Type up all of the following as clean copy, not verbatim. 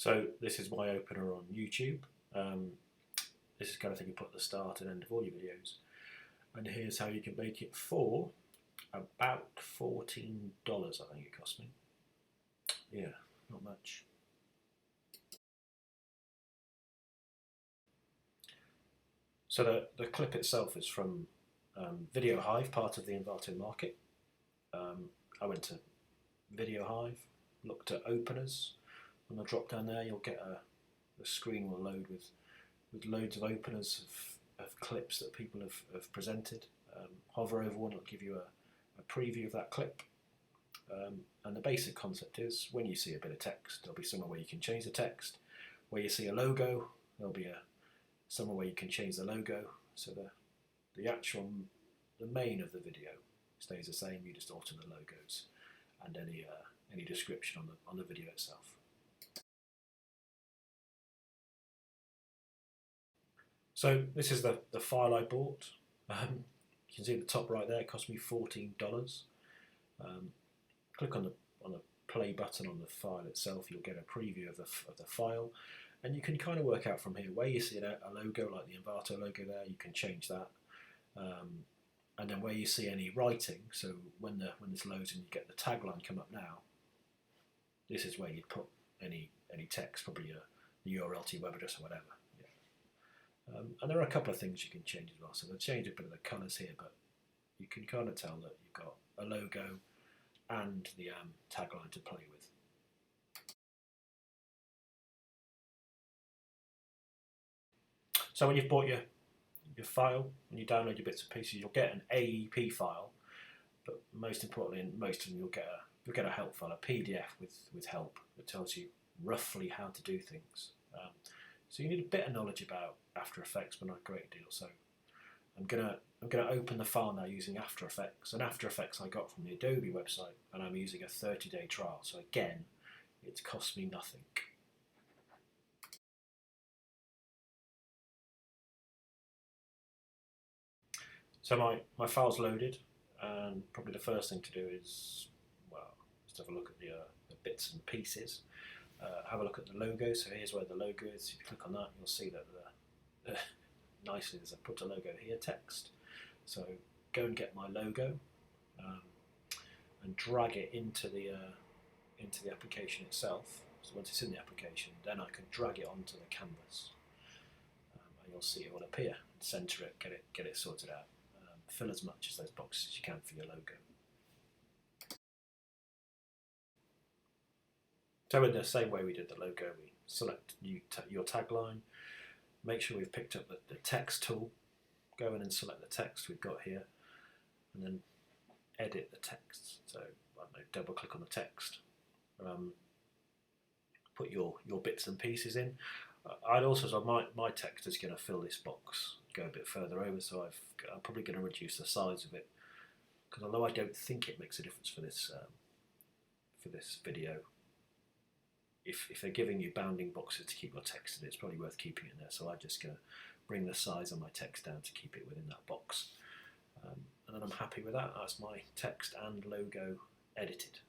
So this is my opener on YouTube. This is the kind of thing you put at the start and end of all your videos. And here's how you can make it for about $14, I think it cost me. Yeah, not much. So the clip itself is from VideoHive, part of the Envato market. I went to VideoHive, looked at openers. When I drop down there, you'll get the screen will load with loads of openers of clips that people have presented. Hover over one, it'll give you a preview of that clip. And the basic concept is when you see a bit of text, there'll be somewhere where you can change the text. Where you see a logo, there'll be somewhere where you can change the logo. So the main of the video stays the same. You just alter the logos and any description on the video itself. So this is the file I bought. You can see at the top right there, it cost me $14. Click on the play button on the file itself, you'll get a preview of the file, and you can kind of work out from here where you see a logo like the Envato logo there, you can change that, and then where you see any writing. So when this loads and you get the tagline come up now, this is where you'd put any text, probably the URL to your web address or whatever. And there are a couple of things you can change as well. So they'll change a bit of the colours here, but you can kind of tell that you've got a logo and the tagline to play with. So when you've bought your file and you download your bits and pieces, you'll get an AEP file, but most importantly, in most of them, you'll get a help file, a PDF with help that tells you roughly how to do things. So you need a bit of knowledge about After Effects, but not a great deal. So I'm gonna open the file now using After Effects. And After Effects I got from the Adobe website, and I'm using a 30-day trial. So again, it's cost me nothing. So my file's loaded, and probably the first thing to do is, well, just have a look at the bits and pieces. Have a look at the logo. So here's where the logo is. If you click on that, you'll see that nicely there's a put a logo here text. So go and get my logo and drag it into the application itself. So once it's in the application, then I can drag it onto the canvas, and you'll see it will appear. Center it, get it sorted out. Fill as much as those boxes as you can for your logo. So in the same way we did the logo, we select your tagline, make sure we've picked up the text tool, go in and select the text we've got here, and then edit the text. So I don't know, double click on the text, put your bits and pieces in. I'd also, so my text is going to fill this box, go a bit further over, so I'm probably going to reduce the size of it, because although I don't think it makes a difference for this video, if they're giving you bounding boxes to keep your text in, it's probably worth keeping it in there. So I'm just going to bring the size of my text down to keep it within that box. And then I'm happy with that. That's my text and logo edited.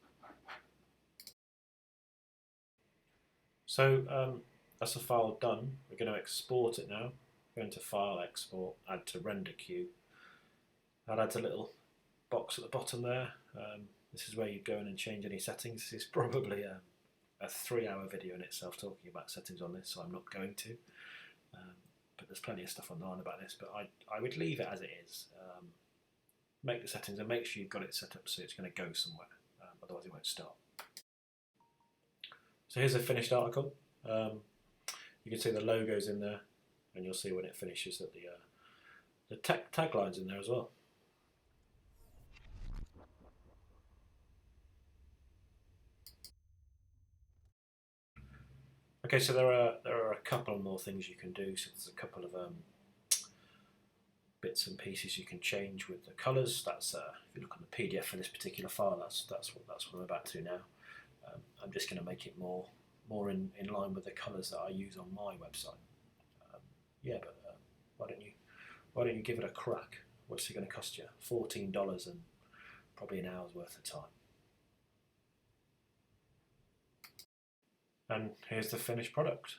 So that's the file done. We're going to export it now. Go into File, Export, Add to Render Queue. That adds a little box at the bottom there. This is where you go in and change any settings. This is probably a 3-hour video in itself talking about settings on this, so I'm not going to. But there's plenty of stuff online about this, but I would leave it as it is. Make the settings and make sure you've got it set up so it's going to go somewhere, otherwise it won't start. So here's a finished article. You can see the logos in there, and you'll see when it finishes that the tagline's in there as well. Okay, so there are a couple more things you can do. So there's a couple of bits and pieces you can change with the colours. That's if you look on the PDF for this particular file, that's what I'm about to do now. I'm just going to make it more in line with the colours that I use on my website. Yeah, but why don't you give it a crack? What's it going to cost you? $14 and probably an hour's worth of time. and here's the finished product.